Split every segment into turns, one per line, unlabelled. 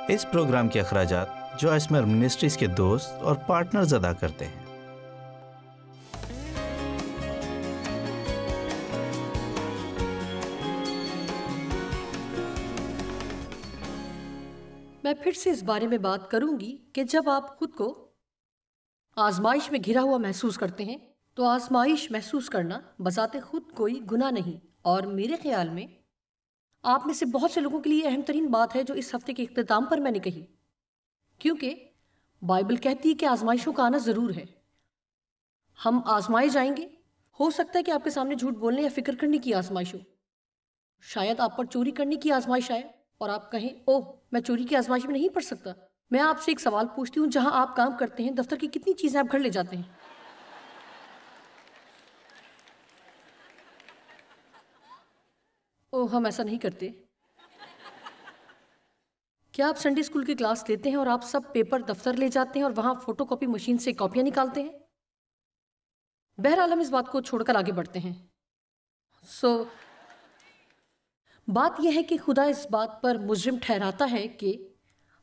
اس programme کے اخراجات جو اسمر منسٹریز کے دوست اور پارٹنرز ادا کرتے ہیں۔
میں پھر سے اس بارے میں بات کروں گی کہ جب آپ خود کو آزمائش میں گھرا ہوا محسوس کرتے ہیں تو آزمائش محسوس کرنا بذات خود کوئی گناہ نہیں، اور میرے خیال میں آپ میں سے بہت سے لوگوں کے لیے اہم ترین بات ہے جو اس ہفتے کے اختتام پر میں نے کہی، کیونکہ بائبل کہتی ہے کہ آزمائشوں کا آنا ضرور ہے۔ ہم آزمائے جائیں گے۔ ہو سکتا ہے کہ آپ کے سامنے جھوٹ بولنے یا فکر کرنے کی آزمائش ہو، شاید آپ پر چوری کرنے کی آزمائش آئے اور آپ کہیں اوہ میں چوری کی آزمائش میں نہیں پڑ سکتا۔ میں آپ سے ایک سوال پوچھتی ہوں، جہاں آپ کام کرتے ہیں دفتر کی کتنی چیزیں آپ گھر لے جاتے ہیں؟ اوہ ہم ایسا نہیں کرتے۔ کیا آپ سنڈے اسکول کی کلاس لیتے ہیں اور آپ سب پیپر دفتر لے جاتے ہیں اور وہاں فوٹو کاپی مشین سے کاپیاں نکالتے ہیں؟ بہرحال ہم اس بات کو چھوڑ کر آگے بڑھتے ہیں۔ بات یہ ہے کہ خدا اس بات پر مجرم ٹھہراتا ہے کہ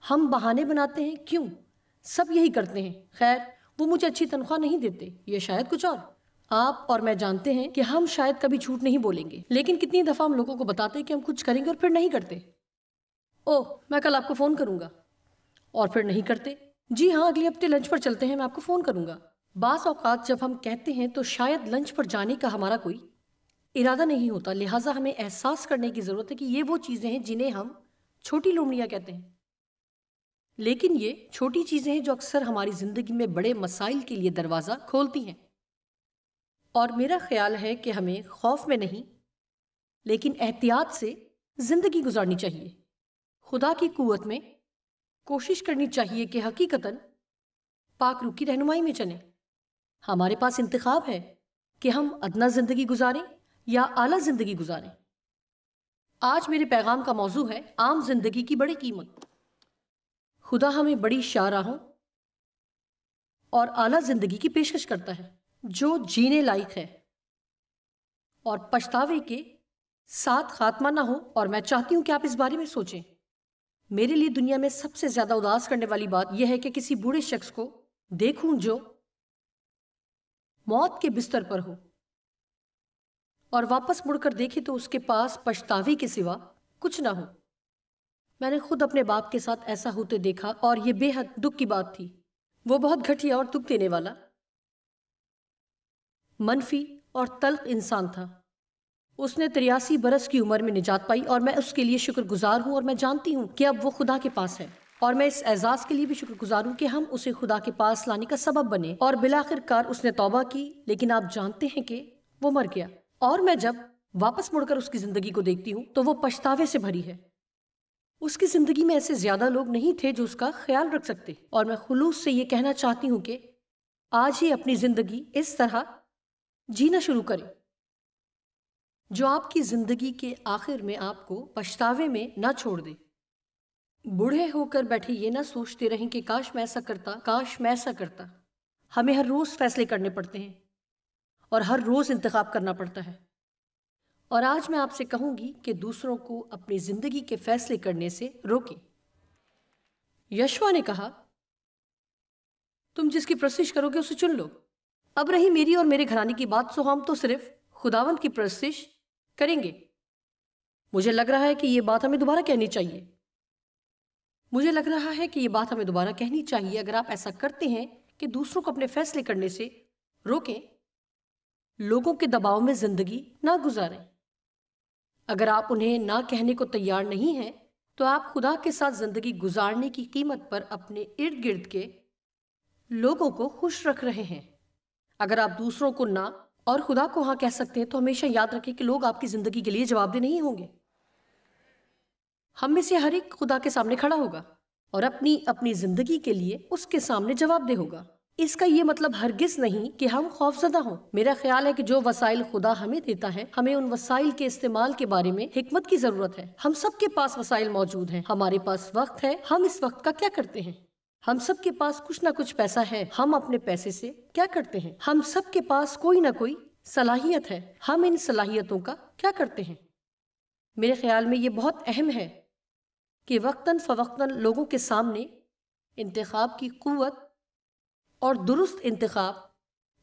ہم بہانے بناتے ہیں۔ کیوں؟ سب یہی کرتے ہیں۔ خیر وہ مجھے اچھی تنخواہ نہیں دیتے، یہ شاید کچھ اور۔ آپ اور میں جانتے ہیں کہ ہم شاید کبھی جھوٹ نہیں بولیں گے، لیکن کتنی دفعہ ہم لوگوں کو بتاتے ہیں کہ ہم کچھ کریں گے اور پھر نہیں کرتے۔ اوہ میں کل آپ کو فون کروں گا، اور پھر نہیں کرتے۔ جی ہاں اگلے ہفتے لنچ پر چلتے ہیں، میں آپ کو فون کروں گا۔ بعض اوقات جب ہم کہتے ہیں تو شاید لنچ پر جانے کا ہمارا کوئی ارادہ نہیں ہوتا، لہٰذا ہمیں احساس کرنے کی ضرورت ہے کہ یہ وہ چیزیں ہیں جنہیں ہم چھوٹی لومڑیاں کہتے ہیں، لیکن یہ چھوٹی چیزیں ہیں جو اکثر ہماری زندگی میں بڑے مسائل کے لیے دروازہ کھولتی ہیں۔ اور میرا خیال ہے کہ ہمیں خوف میں نہیں لیکن احتیاط سے زندگی گزارنی چاہیے، خدا کی قوت میں کوشش کرنی چاہیے کہ حقیقتاً پاک روح کی رہنمائی میں چلیں۔ ہمارے پاس انتخاب ہے کہ ہم ادنا زندگی گزاریں یا اعلیٰ زندگی گزاریں۔ آج میرے پیغام کا موضوع ہے عام زندگی کی بڑی قیمت۔ خدا ہمیں بڑی شاہراہوں اور اعلیٰ زندگی کی پیشکش کرتا ہے جو جینے لائق ہے اور پچھتاوے کے ساتھ خاتمہ نہ ہو، اور میں چاہتی ہوں کہ آپ اس بارے میں سوچیں۔ میرے لیے دنیا میں سب سے زیادہ اداس کرنے والی بات یہ ہے کہ کسی بوڑھے شخص کو دیکھوں جو موت کے بستر پر ہو اور واپس مڑ کر دیکھے تو اس کے پاس پچھتاوے کے سوا کچھ نہ ہو۔ میں نے خود اپنے باپ کے ساتھ ایسا ہوتے دیکھا اور یہ بے حد دکھ کی بات تھی۔ وہ بہت گھٹیا اور دکھ دینے والا، منفی اور تلخ انسان تھا۔ اس نے 83 برس کی عمر میں نجات پائی اور میں اس کے لیے شکر گزار ہوں، اور میں جانتی ہوں کہ اب وہ خدا کے پاس ہے، اور میں اس اعزاز کے لیے بھی شکر گزار ہوں کہ ہم اسے خدا کے پاس لانے کا سبب بنے، اور بالآخر کار اس نے توبہ کی۔ لیکن آپ جانتے ہیں کہ وہ مر گیا، اور میں جب واپس مڑ کر اس کی زندگی کو دیکھتی ہوں تو وہ پچھتاوے سے بھری ہے۔ اس کی زندگی میں ایسے زیادہ لوگ نہیں تھے جو اس کا خیال رکھ سکتے، اور میں خلوص سے یہ کہنا چاہتی ہوں کہ آج ہی اپنی زندگی اس طرح جینا شروع کریں جو آپ کی زندگی کے آخر میں آپ کو پچھتاوے میں نہ چھوڑ دے۔ بوڑھے ہو کر بیٹھے یہ نہ سوچتے رہیں کہ کاش میں ایسا کرتا، کاش میں ایسا کرتا۔ ہمیں ہر روز فیصلے کرنے پڑتے ہیں اور ہر روز انتخاب کرنا پڑتا ہے، اور آج میں آپ سے کہوں گی کہ دوسروں کو اپنی زندگی کے فیصلے کرنے سے روکیں۔ یشوع نے کہا تم جس کی پرستش کرو گے اسے چن لو۔ اب رہی میری اور میرے گھرانے کی بات، سو ہم تو صرف خداوند کی پرستش کریں گے۔ مجھے لگ رہا ہے کہ یہ بات ہمیں دوبارہ کہنی چاہیے۔ اگر آپ ایسا کرتے ہیں کہ دوسروں کو اپنے فیصلے کرنے سے روکیں، لوگوں کے دباؤ میں زندگی نہ گزاریں۔ اگر آپ انہیں نہ کہنے کو تیار نہیں ہیں تو آپ خدا کے ساتھ زندگی گزارنے کی قیمت پر اپنے ارد گرد کے لوگوں کو خوش رکھ رہے ہیں۔ اگر آپ دوسروں کو نہ اور خدا کو ہاں کہہ سکتے ہیں تو ہمیشہ یاد رکھیں کہ لوگ آپ کی زندگی کے لیے جواب دہ نہیں ہوں گے۔ ہم میں سے ہر ایک خدا کے سامنے کھڑا ہوگا اور اپنی زندگی کے لیے اس کے سامنے جواب دہ ہوگا۔ اس کا یہ مطلب ہرگز نہیں کہ ہم خوفزدہ ہوں۔ میرا خیال ہے کہ جو وسائل خدا ہمیں دیتا ہے، ہمیں ان وسائل کے استعمال کے بارے میں حکمت کی ضرورت ہے۔ ہم سب کے پاس وسائل موجود ہیں، ہمارے پاس وقت ہے، ہم اس وقت کا کیا کرتے ہیں؟ ہم سب کے پاس کچھ نہ کچھ پیسہ ہے، ہم اپنے پیسے سے کیا کرتے ہیں؟ ہم سب کے پاس کوئی نہ کوئی صلاحیت ہے، ہم ان صلاحیتوں کا کیا کرتے ہیں؟ میرے خیال میں یہ بہت اہم ہے کہ وقتاً فوقتاً لوگوں کے سامنے انتخاب کی قوت اور درست انتخاب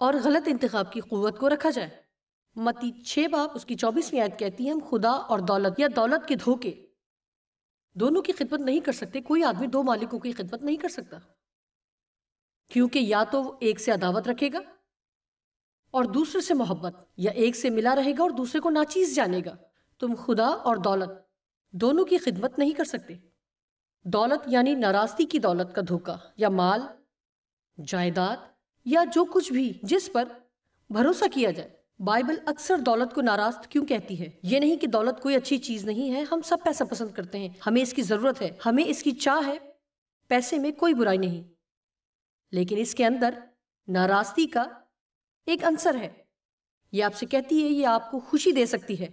اور غلط انتخاب کی قوت کو رکھا جائے۔ متی 6 باب اس کی 24ویں آیت کہتی ہے ہم خدا اور دولت یا دولت کے دھوکے دونوں کی خدمت نہیں کر سکتے۔ کوئی آدمی 2 مالکوں کی خدمت نہیں کر سکتا، کیونکہ یا تو وہ ایک سے عداوت رکھے گا اور دوسرے سے محبت، یا ایک سے ملا رہے گا اور دوسرے کو ناچیز جانے گا۔ تم خدا اور دولت دونوں کی خدمت نہیں کر سکتے۔ دولت یعنی ناراستی کی دولت کا دھوکا، یا مال، جائیداد، یا جو کچھ بھی جس پر بھروسہ کیا جائے۔ بائبل اکثر دولت کو ناراست کیوں کہتی ہے؟ یہ نہیں کہ دولت کوئی اچھی چیز نہیں ہے، ہم سب پیسہ پسند کرتے ہیں، ہمیں اس کی ضرورت ہے، ہمیں اس کی چاہ ہے، پیسے میں کوئی برائی نہیں، لیکن اس کے اندر ناراستی کا ایک عنصر ہے۔ یہ آپ سے کہتی ہے یہ آپ کو خوشی دے سکتی ہے،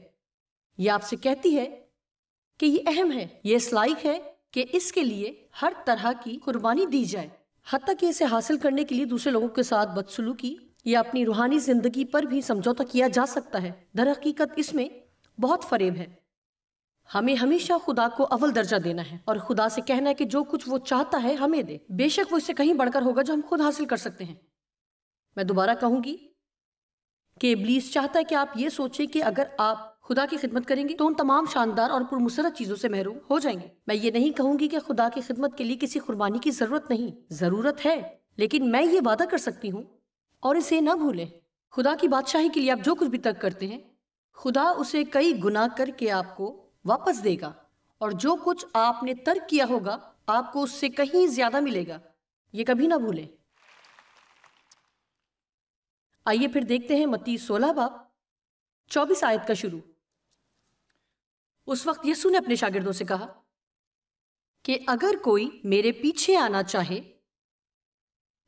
یہ آپ سے کہتی ہے کہ یہ اہم ہے، یہ اس لائق ہے کہ اس کے لیے ہر طرح کی قربانی دی جائے، حتیٰ کہ اسے حاصل کرنے کے لیے دوسرے لوگوں کے ساتھ بدسلوکی یا اپنی روحانی زندگی پر بھی سمجھوتہ کیا جا سکتا ہے۔ در حقیقت اس میں بہت فریب ہے۔ ہمیں ہمیشہ خدا کو اول درجہ دینا ہے اور خدا سے کہنا ہے کہ جو کچھ وہ چاہتا ہے ہمیں دے، بے شک وہ اس سے کہیں بڑھ کر ہوگا جو ہم خود حاصل کر سکتے ہیں۔ میں دوبارہ کہوں گی کہ ابلیس چاہتا ہے کہ آپ یہ سوچیں کہ اگر آپ خدا کی خدمت کریں گے تو ان تمام شاندار اور پرمسرت چیزوں سے محروم ہو جائیں گے۔ میں یہ نہیں کہوں گی کہ خدا کی خدمت کے لیے کسی قربانی کی ضرورت نہیں، ضرورت ہے، لیکن میں یہ وعدہ کر سکتی ہوں اور اسے نہ بھولیں، خدا کی بادشاہی کے لیے آپ جو کچھ بھی ترک کرتے ہیں، خدا اسے کئی گنا کر کے آپ کو واپس دے گا، اور جو کچھ آپ نے ترک کیا ہوگا آپ کو اس سے کہیں زیادہ ملے گا، یہ کبھی نہ بھولیں۔ آئیے پھر دیکھتے ہیں متی 16 باب 24 آیت کا شروع۔ اس وقت یسوع نے اپنے شاگردوں سے کہا کہ اگر کوئی میرے پیچھے آنا چاہے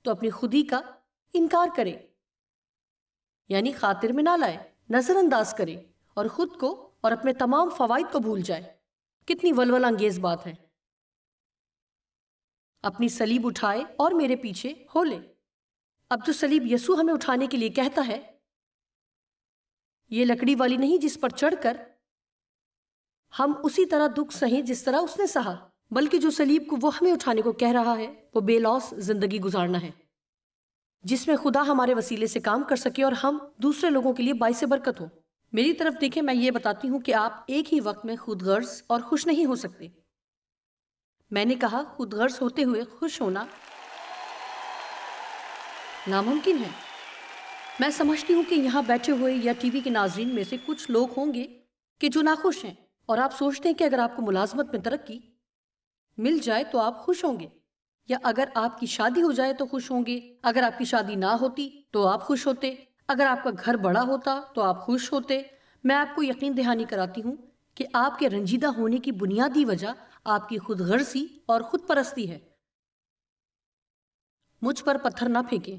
تو اپنی خودی کا انکار کرے، یعنی خاطر میں نہ لائے، نظر انداز کرے اور خود کو اور اپنے تمام فوائد کو بھول جائے۔ کتنی ولول انگیز بات ہے۔ اپنی صلیب اٹھائے اور میرے پیچھے ہو لے۔ اب جو صلیب یسوع ہمیں اٹھانے کے لیے کہتا ہے، یہ لکڑی والی نہیں جس پر چڑھ کر ہم اسی طرح دکھ سہیں جس طرح اس نے سہا، بلکہ جو صلیب کو وہ ہمیں اٹھانے کو کہہ رہا ہے وہ بے لوث زندگی گزارنا ہے، جس میں خدا ہمارے وسیلے سے کام کر سکے اور ہم دوسرے لوگوں کے لیے باعث برکت ہو۔ میری طرف دیکھیں، میں یہ بتاتی ہوں کہ آپ ایک ہی وقت میں خود غرض اور خوش نہیں ہو سکتے۔ میں نے کہا خود غرض ہوتے ہوئے خوش ہونا ناممکن ہے۔ میں سمجھتی ہوں کہ یہاں بیٹھے ہوئے یا ٹی وی کے ناظرین میں سے کچھ لوگ ہوں گے کہ جو ناخوش ہیں، اور آپ سوچتے ہیں کہ اگر آپ کو ملازمت میں ترقی مل جائے تو آپ خوش ہوں گے، یا اگر آپ کی شادی ہو جائے تو خوش ہوں گے، اگر آپ کی شادی نہ ہوتی تو آپ خوش ہوتے، اگر آپ کا گھر بڑا ہوتا تو آپ خوش ہوتے۔ میں آپ کو یقین دہانی کراتی ہوں کہ آپ کے رنجیدہ ہونے کی بنیادی وجہ آپ کی خود غرضی اور خود پرستی ہے۔ مجھ پر پتھر نہ پھینکیں،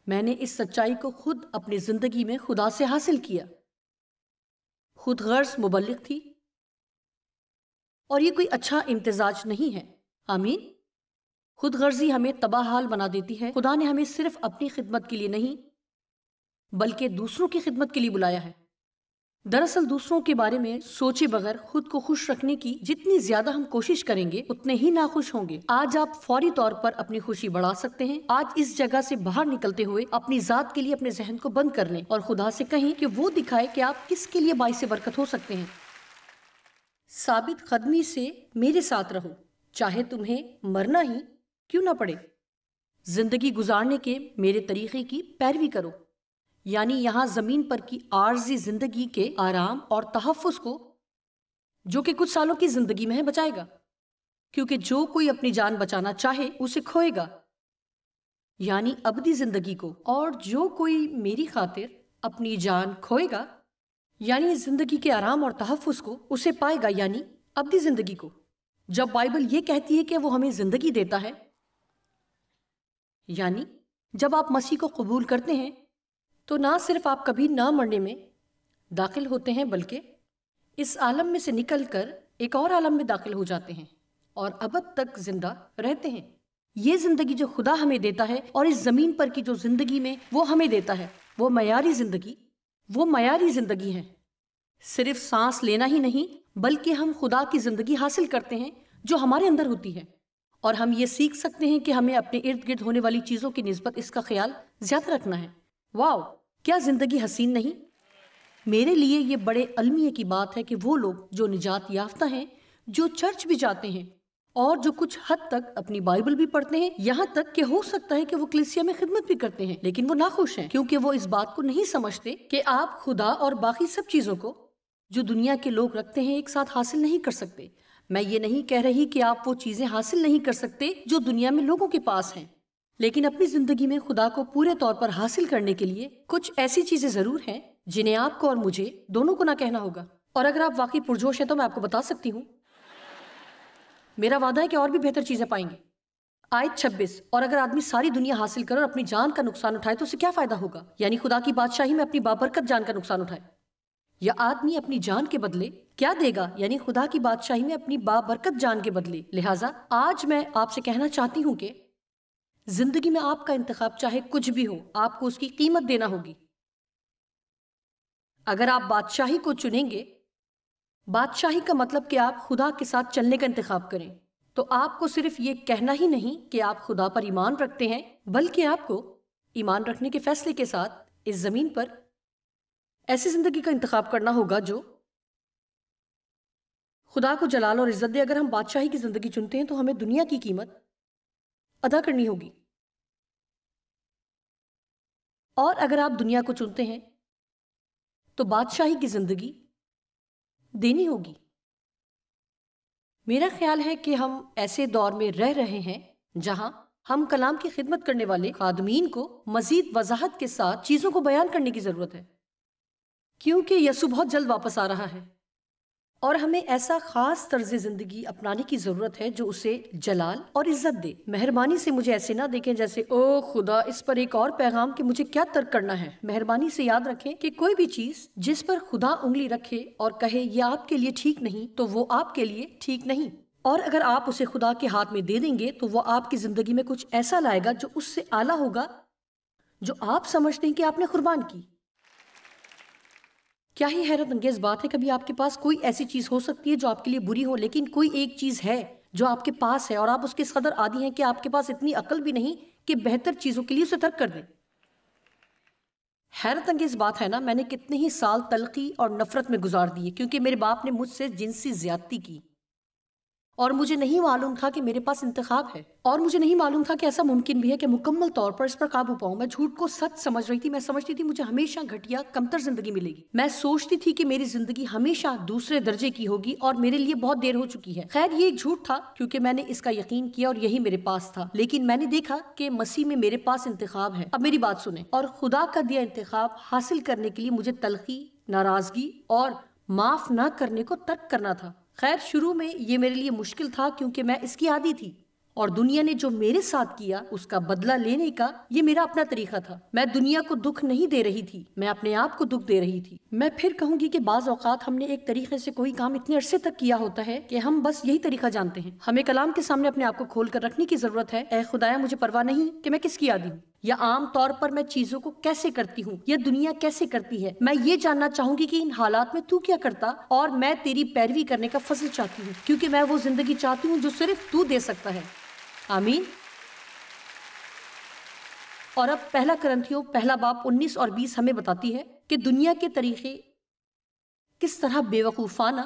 میں نے اس سچائی کو خود اپنی زندگی میں خدا سے حاصل کیا۔ خود غرض مبلغ تھی، اور یہ کوئی اچھا امتزاج نہیں ہے۔ آمین۔ خود غرضی ہمیں تباہ حال بنا دیتی ہے۔ خدا نے ہمیں صرف اپنی خدمت کے لیے نہیں بلکہ دوسروں کی خدمت کے لیے بلایا ہے۔ دراصل دوسروں کے بارے میں سوچے بغیر خود کو خوش رکھنے کی جتنی زیادہ ہم کوشش کریں گے اتنے ہی ناخوش ہوں گے۔ آج آپ فوری طور پر اپنی خوشی بڑھا سکتے ہیں۔ آج اس جگہ سے باہر نکلتے ہوئے اپنی ذات کے لیے اپنے ذہن کو بند کر لیں اور خدا سے کہیں کہ وہ دکھائے کہ آپ کس کے لیے باعث برکت ہو سکتے ہیں۔ ثابت قدمی سے میرے ساتھ رہو، چاہے تمہیں مرنا ہی کیوں نہ پڑے۔ زندگی گزارنے کے میرے طریقے کی پیروی کرو، یعنی یہاں زمین پر کی عارضی زندگی کے آرام اور تحفظ کو جو کہ کچھ سالوں کی زندگی میں ہے بچائے گا، کیونکہ جو کوئی اپنی جان بچانا چاہے اسے کھوئے گا، یعنی ابدی زندگی کو، اور جو کوئی میری خاطر اپنی جان کھوئے گا یعنی زندگی کے آرام اور تحفظ کو، اسے پائے گا، یعنی ابدی زندگی کو۔ جب بائبل یہ کہتی ہے کہ وہ ہمیں زندگی دیتا ہے، یعنی جب آپ مسیح کو قبول کرتے ہیں تو نہ صرف آپ کبھی نہ مرنے میں داخل ہوتے ہیں بلکہ اس عالم میں سے نکل کر ایک اور عالم میں داخل ہو جاتے ہیں اور ابد تک زندہ رہتے ہیں۔ یہ زندگی جو خدا ہمیں دیتا ہے اور اس زمین پر کی جو زندگی میں وہ ہمیں دیتا ہے وہ معیاری زندگی ہے۔ صرف سانس لینا ہی نہیں بلکہ ہم خدا کی زندگی حاصل کرتے ہیں جو ہمارے اندر ہوتی ہے، اور ہم یہ سیکھ سکتے ہیں کہ ہمیں اپنے ارد گرد ہونے والی چیزوں کی نسبت اس کا خیال زیادہ رکھنا ہے۔ واو، کیا زندگی حسین نہیں؟ میرے لیے یہ بڑے المیہ کی بات ہے کہ وہ لوگ جو نجات یافتہ ہیں، جو چرچ بھی جاتے ہیں اور جو کچھ حد تک اپنی بائبل بھی پڑھتے ہیں، یہاں تک کہ ہو سکتا ہے کہ وہ کلیسیا میں خدمت بھی کرتے ہیں، لیکن وہ ناخوش ہیں کیونکہ وہ اس بات کو نہیں سمجھتے کہ آپ خدا اور باقی سب چیزوں کو جو دنیا کے لوگ رکھتے ہیں ایک ساتھ حاصل نہیں کر سکتے۔ میں یہ نہیں کہہ رہی کہ آپ وہ چیزیں حاصل نہیں کر سکتے جو دنیا میں لوگوں کے پاس ہیں، لیکن اپنی زندگی میں خدا کو پورے طور پر حاصل کرنے کے لیے کچھ ایسی چیزیں ضرور ہیں جنہیں آپ کو اور مجھے دونوں کو نہ کہنا ہوگا۔ اور اگر آپ واقعی پرجوش ہیں تو میں آپ کو بتا سکتی ہوں، میرا وعدہ ہے کہ اور بھی بہتر چیزیں پائیں گے۔ آیت 26، اور اگر آدمی ساری دنیا حاصل کرے اور اپنی جان کا نقصان اٹھائے تو اسے کیا فائدہ ہوگا؟ یعنی خدا کی بادشاہی میں اپنی بابرکت جان کا نقصان اٹھائے، یا آدمی اپنی جان کے بدلے کیا دے گا؟ یعنی خدا کی بادشاہی میں اپنی بابرکت جان کے بدلے۔ لہٰذا آج میں آپ سے کہنا چاہتی ہوں کہ زندگی میں آپ کا انتخاب چاہے کچھ بھی ہو، آپ کو اس کی قیمت دینا ہوگی۔ اگر آپ بادشاہی کو چنیں گے، بادشاہی کا مطلب کہ آپ خدا کے ساتھ چلنے کا انتخاب کریں، تو آپ کو صرف یہ کہنا ہی نہیں کہ آپ خدا پر ایمان رکھتے ہیں، بلکہ آپ کو ایمان رکھنے کے فیصلے کے ساتھ اس زمین پر ایسی زندگی کا انتخاب کرنا ہوگا جو خدا کو جلال اور عزت دے۔ اگر ہم بادشاہی کی زندگی چنتے ہیں تو ہمیں دنیا کی قیمت ادا کرنی ہوگی، اور اگر آپ دنیا کو چنتے ہیں تو بادشاہی کی زندگی دینی ہوگی۔ میرا خیال ہے کہ ہم ایسے دور میں رہ رہے ہیں جہاں ہم کلام کی خدمت کرنے والے خادمین کو مزید وضاحت کے ساتھ چیزوں کو بیان کرنے کی ضرورت ہے، کیونکہ یسوع بہت جلد واپس آ رہا ہے، اور ہمیں ایسا خاص طرز زندگی اپنانے کی ضرورت ہے جو اسے جلال اور عزت دے۔ مہربانی سے مجھے ایسے نہ دیکھیں جیسے او خدا اس پر ایک اور پیغام کہ مجھے کیا ترک کرنا ہے۔ مہربانی سے یاد رکھیں کہ کوئی بھی چیز جس پر خدا انگلی رکھے اور کہے یہ آپ کے لیے ٹھیک نہیں تو وہ آپ کے لیے ٹھیک نہیں، اور اگر آپ اسے خدا کے ہاتھ میں دے دیں گے تو وہ آپ کی زندگی میں کچھ ایسا لائے گا جو اس سے اعلیٰ ہوگا جو آپ سمجھتے ہیں کہ آپ نے قربان کی۔ کیا ہی حیرت انگیز بات ہے، کبھی آپ کے پاس کوئی ایسی چیز ہو سکتی ہے جو آپ کے لیے بری ہو، لیکن کوئی ایک چیز ہے جو آپ کے پاس ہے اور آپ اس کے قدر عادی ہیں کہ آپ کے پاس اتنی عقل بھی نہیں کہ بہتر چیزوں کے لیے اسے ترک کر دیں۔ حیرت انگیز بات ہے نا، میں نے کتنے ہی سال تلخی اور نفرت میں گزار دیے کیونکہ میرے باپ نے مجھ سے جنسی زیادتی کی، اور مجھے نہیں معلوم تھا کہ میرے پاس انتخاب ہے، اور مجھے نہیں معلوم تھا کہ ایسا ممکن بھی ہے کہ مکمل طور پر اس پر قابو پاؤں۔ میں جھوٹ کو سچ سمجھ رہی تھی، میں سمجھتی تھی مجھے ہمیشہ گھٹیا کمتر زندگی ملے گی، میں سوچتی تھی کہ میری زندگی ہمیشہ دوسرے درجے کی ہوگی اور میرے لیے بہت دیر ہو چکی ہے۔ خیر یہ ایک جھوٹ تھا کیونکہ میں نے اس کا یقین کیا اور یہی میرے پاس تھا، لیکن میں نے دیکھا کہ مسیح میں میرے پاس انتخاب ہے۔ اب میری بات سنیں، اور خدا کا دیا انتخاب حاصل کرنے کے لیے مجھے تلخی، ناراضگی اور معاف نہ کرنے کو ترک کرنا تھا۔ خیر شروع میں یہ میرے لیے مشکل تھا کیونکہ میں اس کی عادی تھی، اور دنیا نے جو میرے ساتھ کیا اس کا بدلہ لینے کا یہ میرا اپنا طریقہ تھا۔ میں دنیا کو دکھ نہیں دے رہی تھی، میں اپنے آپ کو دکھ دے رہی تھی۔ میں پھر کہوں گی کہ بعض اوقات ہم نے ایک طریقے سے کوئی کام اتنے عرصے تک کیا ہوتا ہے کہ ہم بس یہی طریقہ جانتے ہیں۔ ہمیں کلام کے سامنے اپنے آپ کو کھول کر رکھنے کی ضرورت ہے۔ اے خدایا مجھے پرواہ نہیں کہ میں کس کی عادی ہوں، یا عام طور پر میں چیزوں کو کیسے کرتی ہوں، یا دنیا کیسے کرتی ہے۔ میں یہ جاننا چاہوں گی کہ ان حالات میں تو کیا کرتا، اور میں تیری پیروی کرنے کا فضل چاہتی ہوں کیونکہ میں وہ زندگی چاہتی ہوں جو صرف تو دے سکتا ہے۔ آمین۔ اور اب پہلا کرنتھیوں پہلا باب 19 اور 20 ہمیں بتاتی ہے کہ دنیا کے طریقے کس طرح بے وقوفانہ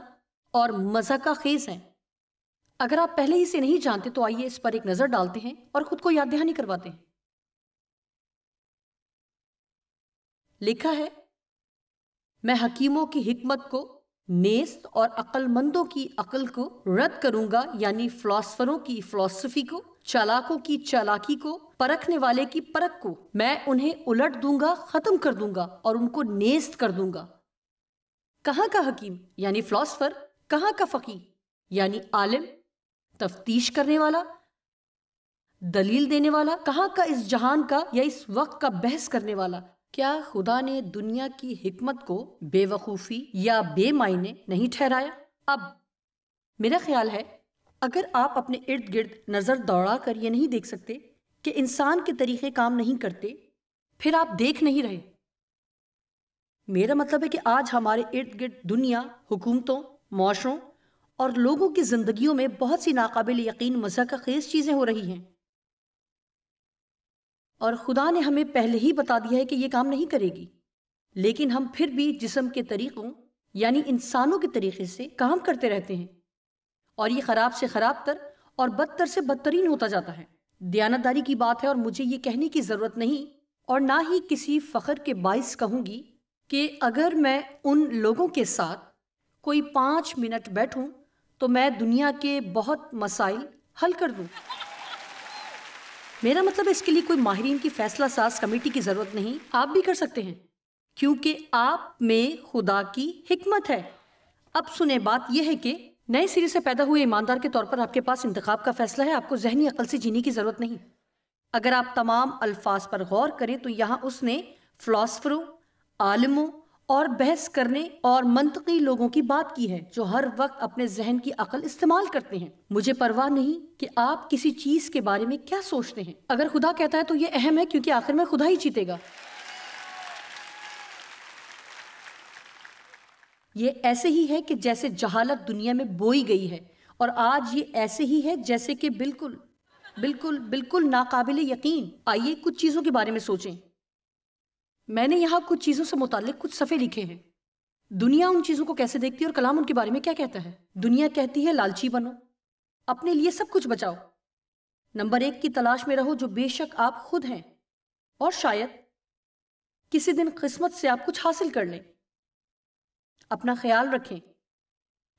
اور مذاق خیز ہیں۔ اگر آپ پہلے ہی سے نہیں جانتے تو آئیے اس پر ایک نظر ڈالتے ہیں اور خود کو یاد دہانی کرواتے ہیں۔ لکھا ہے، میں حکیموں کی حکمت کو نیست اور عقل مندوں کی عقل کو رد کروں گا، یعنی فلاسفروں کی فلسفی کو، چالاکوں کی چالاکی کو، پرکھنے والے کی پرکھ کو میں انہیں الٹ دوں گا، ختم کر دوں گا اور ان کو نیست کر دوں گا۔ کہاں کا حکیم یعنی فلاسفر، کہاں کا فقیہ یعنی عالم، تفتیش کرنے والا، دلیل دینے والا، کہاں کا اس جہان کا یا اس وقت کا بحث کرنے والا؟ کیا خدا نے دنیا کی حکمت کو بے وقوفی یا بے معنی نہیں ٹھہرایا؟ اب میرا خیال ہے اگر آپ اپنے ارد گرد نظر دوڑا کر یہ نہیں دیکھ سکتے کہ انسان کے طریقے کام نہیں کرتے، پھر آپ دیکھ نہیں رہے۔ میرا مطلب ہے کہ آج ہمارے ارد گرد دنیا، حکومتوں، معاشروں اور لوگوں کی زندگیوں میں بہت سی ناقابل یقین مضحکہ خیز چیزیں ہو رہی ہیں، اور خدا نے ہمیں پہلے ہی بتا دیا ہے کہ یہ کام نہیں کرے گی، لیکن ہم پھر بھی جسم کے طریقوں یعنی انسانوں کے طریقے سے کام کرتے رہتے ہیں، اور یہ خراب سے خراب تر اور بدتر سے بدترین ہوتا جاتا ہے۔ دیانتداری کی بات ہے، اور مجھے یہ کہنے کی ضرورت نہیں اور نہ ہی کسی فخر کے باعث کہوں گی کہ اگر میں ان لوگوں کے ساتھ کوئی 5 منٹ بیٹھوں تو میں دنیا کے بہت مسائل حل کر دوں۔ میرا مطلب اس کے لیے کوئی ماہرین کی فیصلہ ساز کمیٹی کی ضرورت نہیں، آپ بھی کر سکتے ہیں، کیونکہ آپ میں خدا کی حکمت ہے۔ اب سنیں، بات یہ ہے کہ نئے سرے سے پیدا ہوئے ایماندار کے طور پر آپ کے پاس انتخاب کا فیصلہ ہے، آپ کو ذہنی عقل سے جینے کی ضرورت نہیں۔ اگر آپ تمام الفاظ پر غور کریں تو یہاں اس نے فلاسفروں، عالموں اور بحث کرنے اور منطقی لوگوں کی بات کی ہے جو ہر وقت اپنے ذہن کی عقل استعمال کرتے ہیں۔ مجھے پرواہ نہیں کہ آپ کسی چیز کے بارے میں کیا سوچتے ہیں، اگر خدا کہتا ہے تو یہ اہم ہے، کیونکہ آخر میں خدا ہی جیتے گا۔ یہ ایسے ہی ہے کہ جیسے جہالت دنیا میں بوئی گئی ہے، اور آج یہ ایسے ہی ہے جیسے کہ بالکل بالکل بالکل ناقابل یقین۔ آئیے کچھ چیزوں کے بارے میں سوچیں۔ میں نے یہاں کچھ چیزوں سے متعلق کچھ صفحے لکھے ہیں۔ دنیا ان چیزوں کو کیسے دیکھتی ہے اور کلام ان کے بارے میں کیا کہتا ہے۔ دنیا کہتی ہے لالچی بنو، اپنے لیے سب کچھ بچاؤ، نمبر 1 کی تلاش میں رہو جو بے شک آپ خود ہیں، اور شاید کسی دن قسمت سے آپ کچھ حاصل کر لیں۔ اپنا خیال رکھیں،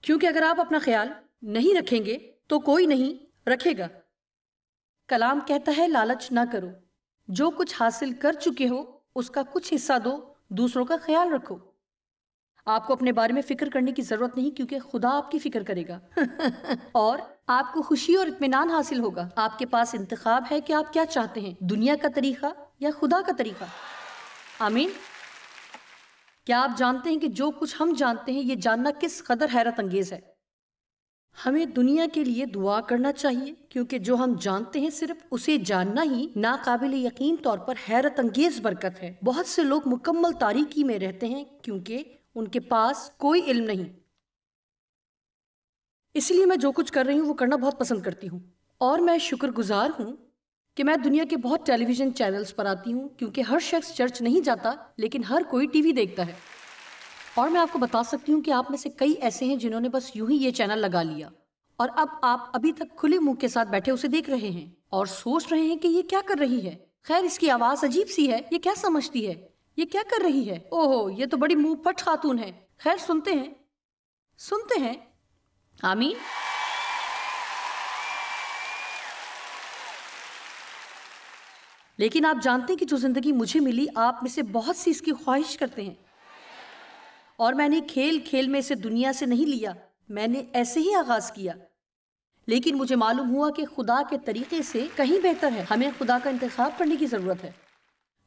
کیونکہ اگر آپ اپنا خیال نہیں رکھیں گے تو کوئی نہیں رکھے گا۔ کلام کہتا ہے لالچ نہ کرو، جو کچھ حاصل کر چکے ہو اس کا کچھ حصہ دو، دوسروں کا خیال رکھو۔ آپ کو اپنے بارے میں فکر کرنے کی ضرورت نہیں، کیونکہ خدا آپ کی فکر کرے گا اور آپ کو خوشی اور اطمینان حاصل ہوگا۔ آپ کے پاس انتخاب ہے کہ آپ کیا چاہتے ہیں، دنیا کا طریقہ یا خدا کا طریقہ۔ آمین۔ کیا آپ جانتے ہیں کہ جو کچھ ہم جانتے ہیں یہ جاننا کس قدر حیرت انگیز ہے؟ ہمیں دنیا کے لیے دعا کرنا چاہیے، کیونکہ جو ہم جانتے ہیں صرف اسے جاننا ہی ناقابل یقین طور پر حیرت انگیز برکت ہے۔ بہت سے لوگ مکمل تاریکی میں رہتے ہیں کیونکہ ان کے پاس کوئی علم نہیں۔ اس لیے میں جو کچھ کر رہی ہوں وہ کرنا بہت پسند کرتی ہوں، اور میں شکر گزار ہوں کہ میں دنیا کے بہت ٹیلی ویژن چینلز پر آتی ہوں، کیونکہ ہر شخص چرچ نہیں جاتا لیکن ہر کوئی ٹی وی دیکھتا ہے۔ اور میں آپ کو بتا سکتی ہوں کہ آپ میں سے کئی ایسے ہیں جنہوں نے بس یوں ہی یہ چینل لگا لیا، اور اب آپ ابھی تک کھلے منہ کے ساتھ بیٹھے اسے دیکھ رہے ہیں اور سوچ رہے ہیں کہ یہ کیا کر رہی ہے۔ خیر، اس کی آواز عجیب سی ہے، یہ کیا سمجھتی ہے، یہ کیا کر رہی ہے، اوہو یہ تو بڑی منہ پھٹ خاتون ہے۔ خیر، سنتے ہیں۔ آمین۔ لیکن آپ جانتے ہیں کہ جو زندگی مجھے ملی، آپ میں سے بہت سی اس کی خواہش کرتے ہیں، اور میں نے کھیل کھیل میں اسے دنیا سے نہیں لیا، میں نے ایسے ہی آغاز کیا، لیکن مجھے معلوم ہوا کہ خدا کے طریقے سے کہیں بہتر ہے۔ ہمیں خدا کا انتخاب کرنے کی ضرورت ہے۔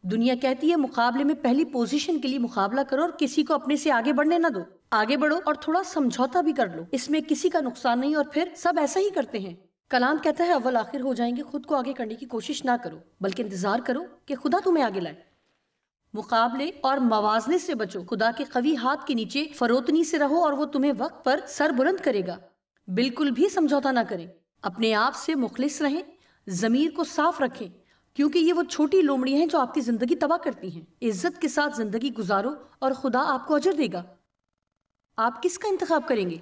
دنیا کہتی ہے مقابلے میں پہلی پوزیشن کے لیے مقابلہ کرو اور کسی کو اپنے سے آگے بڑھنے نہ دو۔ آگے بڑھو اور تھوڑا سمجھوتا بھی کر لو، اس میں کسی کا نقصان نہیں، اور پھر سب ایسا ہی کرتے ہیں۔ کلام کہتا ہے اول آخر ہو جائیں گے، خود کو آگے کرنے کی کوشش نہ کرو بلکہ انتظار کرو کہ خدا تمہیں آگے لائے۔ مقابلے اور موازنے سے بچو، خدا کے قوی ہاتھ کے نیچے فروتنی سے رہو اور وہ تمہیں وقت پر سر بلند کرے گا۔ بالکل بھی سمجھوتا نہ کریں، اپنے آپ سے مخلص رہیں، ضمیر کو صاف رکھیں، کیونکہ یہ وہ چھوٹی لومڑیاں ہیں جو آپ کی زندگی تباہ کرتی ہیں۔ عزت کے ساتھ زندگی گزارو اور خدا آپ کو اجر دے گا۔ آپ کس کا انتخاب کریں گے؟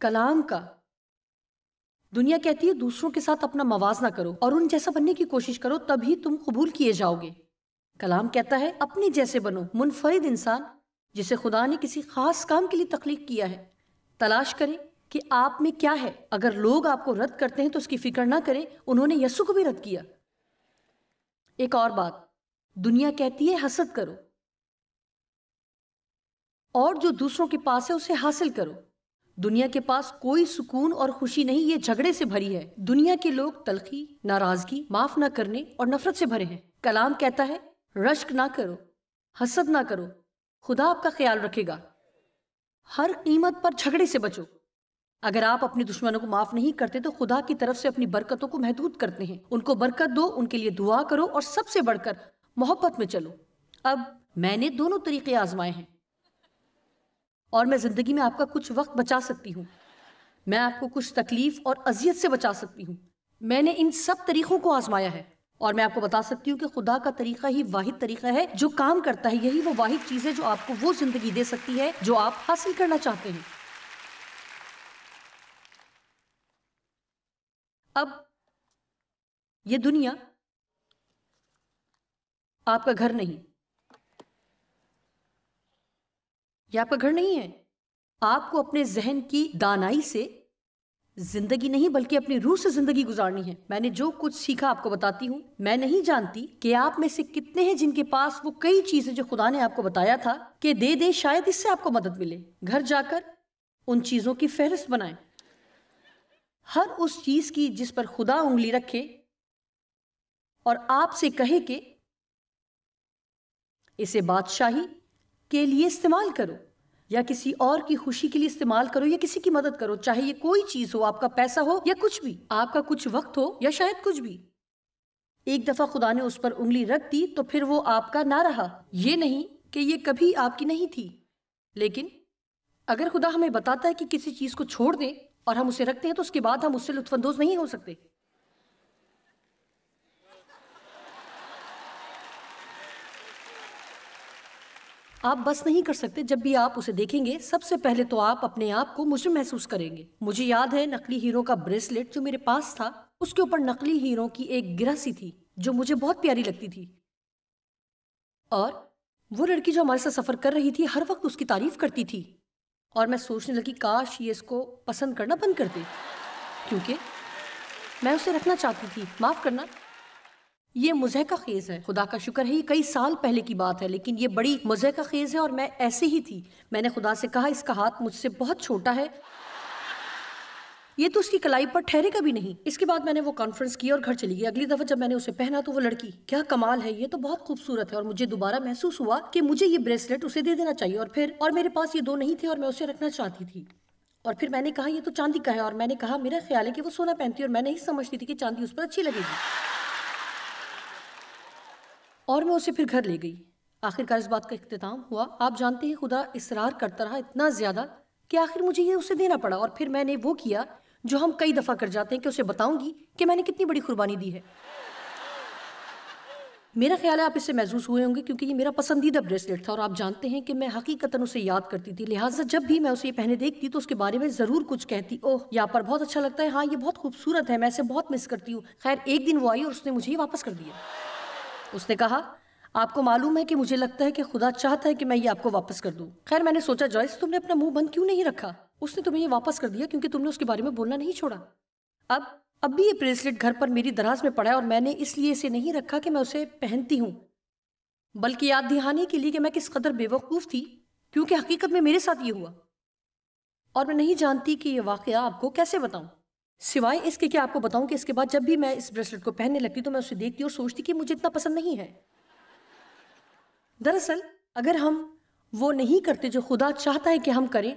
کلام کا۔ دنیا کہتی ہے دوسروں کے ساتھ اپنا موازنہ کرو اور ان جیسا بننے کی کوشش کرو، تبھی تم قبول کیے جاؤ گے۔ کلام کہتا ہے اپنے جیسے بنو، منفرد انسان جسے خدا نے کسی خاص کام کے لیے تخلیق کیا ہے۔ تلاش کریں کہ آپ میں کیا ہے۔ اگر لوگ آپ کو رد کرتے ہیں تو اس کی فکر نہ کریں، انہوں نے یسوع کو بھی رد کیا۔ ایک اور بات، دنیا کہتی ہے حسد کرو اور جو دوسروں کے پاس ہے اسے حاصل کرو۔ دنیا کے پاس کوئی سکون اور خوشی نہیں، یہ جھگڑے سے بھری ہے۔ دنیا کے لوگ تلخی، ناراضگی، معاف نہ کرنے اور نفرت سے بھرے ہیں۔ کلام کہتا ہے رشک نہ کرو، حسد نہ کرو، خدا آپ کا خیال رکھے گا۔ ہر قیمت پر جھگڑے سے بچو۔ اگر آپ اپنے دشمنوں کو معاف نہیں کرتے تو خدا کی طرف سے اپنی برکتوں کو محدود کرتے ہیں۔ ان کو برکت دو، ان کے لیے دعا کرو اور سب سے بڑھ کر محبت میں چلو۔ اب میں نے دونوں طریقے آزمائے ہیں اور میں زندگی میں آپ کا کچھ وقت بچا سکتی ہوں، میں آپ کو کچھ تکلیف اور اذیت سے بچا سکتی ہوں۔ میں نے ان سب طریقوں کو آزمایا ہے اور میں آپ کو بتا سکتی ہوں کہ خدا کا طریقہ ہی واحد طریقہ ہے جو کام کرتا ہے۔ یہی وہ واحد چیز ہے جو آپ کو وہ زندگی دے سکتی ہے جو آپ حاصل کرنا چاہتے ہیں۔ اب یہ دنیا آپ کا گھر نہیں، یہ آپ کا گھر نہیں ہے۔ آپ کو اپنے ذہن کی دانائی سے زندگی نہیں بلکہ اپنی روح سے زندگی گزارنی ہے۔ میں نے جو کچھ سیکھا آپ کو بتاتی ہوں۔ میں نہیں جانتی کہ آپ میں سے کتنے ہیں جن کے پاس وہ کئی چیزیں جو خدا نے آپ کو بتایا تھا کہ دے دے، شاید اس سے آپ کو مدد ملے۔ گھر جا کر ان چیزوں کی فہرست بنائیں، ہر اس چیز کی جس پر خدا انگلی رکھے اور آپ سے کہے کہ اسے بادشاہی کے لیے استعمال کرو یا کسی اور کی خوشی کے لیے استعمال کرو یا کسی کی مدد کرو، چاہے یہ کوئی چیز ہو، آپ کا پیسہ ہو یا کچھ بھی، آپ کا کچھ وقت ہو یا شاید کچھ بھی۔ ایک دفعہ خدا نے اس پر انگلی رکھ دی تو پھر وہ آپ کا نہ رہا۔ یہ نہیں کہ یہ کبھی آپ کی نہیں تھی، لیکن اگر خدا ہمیں بتاتا ہے کہ کسی چیز کو چھوڑ دیں اور ہم اسے رکھتے ہیں تو اس کے بعد ہم اس سے لطف اندوز نہیں ہو سکتے۔ آپ بس نہیں کر سکتے۔ جب بھی آپ اسے دیکھیں گے سب سے پہلے تو آپ اپنے آپ کو مجرم محسوس کریں گے۔ مجھے یاد ہے نقلی ہیروں کا بریسلیٹ جو میرے پاس تھا، اس کے اوپر نقلی ہیروں کی ایک گرہ سی تھی جو مجھے بہت پیاری لگتی تھی، اور وہ لڑکی جو ہمارے ساتھ سفر کر رہی تھی ہر وقت اس کی تعریف کرتی تھی، اور میں سوچنے لگی کاش یہ اس کو پسند کرنا بند کر دے، کیونکہ میں اسے رکھنا چاہتی تھی۔ معاف کرنا، یہ مضحکہ خیز ہے۔ خدا کا شکر ہے یہ کئی سال پہلے کی بات ہے، لیکن یہ بڑی مضحکہ خیز ہے اور میں ایسے ہی تھی۔ میں نے خدا سے کہا اس کا ہاتھ مجھ سے بہت چھوٹا ہے، یہ تو اس کی کلائی پر ٹھہرے گا بھی نہیں۔ اس کے بعد میں نے وہ کانفرنس کی اور گھر چلی گئی۔ اگلی دفعہ جب میں نے اسے پہنا تو وہ لڑکی، کیا کمال ہے، یہ تو بہت خوبصورت ہے، اور مجھے دوبارہ محسوس ہوا کہ مجھے یہ بریسلیٹ اسے دے دینا چاہیے، اور میرے پاس یہ دو نہیں تھے اور میں اسے رکھنا چاہتی تھی۔ اور پھر میں نے کہا یہ تو چاندی کا ہے، اور میں نے کہا میرا خیال ہے کہ وہ سونا پہنتی ہے، اور میں نہیں سمجھتی تھی کہ چاندی اس پر اچھی لگے گی، اور میں اسے پھر گھر لے گئی۔ آخرکار اس بات کا اختتام ہوا۔ آپ جانتے ہیں خدا اصرار کرتا رہا اتنا زیادہ کہ آخر مجھے یہ اسے دینا پڑا، اور پھر میں نے وہ کیا جو ہم کئی دفعہ کر جاتے ہیں کہ اسے بتاؤں گی کہ میں نے کتنی بڑی قربانی دی ہے۔ میرا خیال ہے آپ اس سے محظوظ ہوئے ہوں گے کیونکہ یہ میرا پسندیدہ بریسلیٹ تھا، اور آپ جانتے ہیں کہ میں حقیقتاً اسے یاد کرتی تھی، لہٰذا جب بھی میں اسے یہ پہنے دیکھتی تو اس کے بارے میں ضرور کچھ کہتی، اوہ یہاں پر بہت اچھا لگتا ہے، ہاں یہ بہت خوبصورت ہے، میں اسے بہت مس کرتی ہوں۔ خیر ایک دن وہ آئی اور اس نے مجھے یہ واپس کر دیا۔ اس نے کہا آپ کو معلوم ہے کہ مجھے لگتا ہے کہ خدا چاہتا ہے کہ میں یہ آپ کو واپس کر دوں۔ خیر میں نے سوچا جوائس تم نے اپنا منہ بند کیوں نہیں رکھا، اس نے تمہیں یہ واپس کر دیا کیونکہ تم نے اس کے بارے میں بولنا نہیں چھوڑا۔ اب بھی یہ بریسلیٹ گھر پر میری دراز میں پڑا ہے، اور میں نے اس لیے اسے نہیں رکھا کہ میں اسے پہنتی ہوں، بلکہ یاد دہانی کے لیے کہ میں کس قدر بے وقوف تھی، کیونکہ حقیقت میں میرے ساتھ یہ ہوا، اور میں نہیں جانتی کہ یہ واقعہ آپ کو کیسے بتاؤں، سوائے اس کے کہ آپ کو بتاؤں کہ اس کے بعد جب بھی میں اس بریسلیٹ کو پہننے لگتی تو میں اسے دیکھتی اور سوچتی کہ مجھے اتنا پسند نہیں ہے۔ دراصل اگر ہم وہ نہیں کرتے جو خدا چاہتا ہے کہ ہم کریں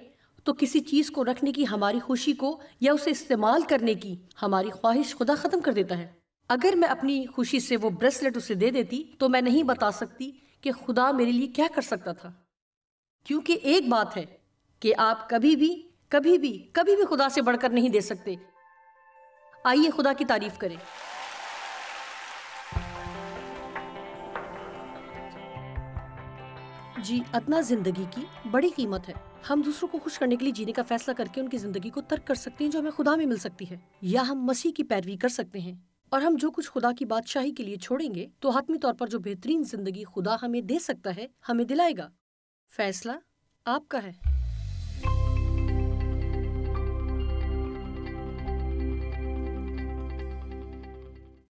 تو کسی چیز کو رکھنے کی ہماری خوشی کو یا اسے استعمال کرنے کی ہماری خواہش خدا ختم کر دیتا ہے۔ اگر میں اپنی خوشی سے وہ بریسلیٹ اسے دے دیتی تو میں نہیں بتا سکتی کہ خدا میرے لیے کیا کر سکتا تھا، کیونکہ ایک بات ہے کہ آپ کبھی بھی خدا سے بڑھ کر نہیں دے سکتے۔ آئیے خدا کی تعریف کریں۔ جی اتنا زندگی کی بڑی قیمت ہے۔ ہم دوسروں کو خوش کرنے کے لیے جینے کا فیصلہ کر کے ان کی زندگی کو ترک کر سکتے ہیں جو ہمیں خدا میں مل سکتی ہے، یا ہم مسیح کی پیروی کر سکتے ہیں، اور ہم جو کچھ خدا کی بادشاہی کے لیے چھوڑیں گے تو حتمی طور پر جو بہترین زندگی خدا ہمیں دے سکتا ہے ہمیں دلائے گا۔ فیصلہ آپ کا ہے۔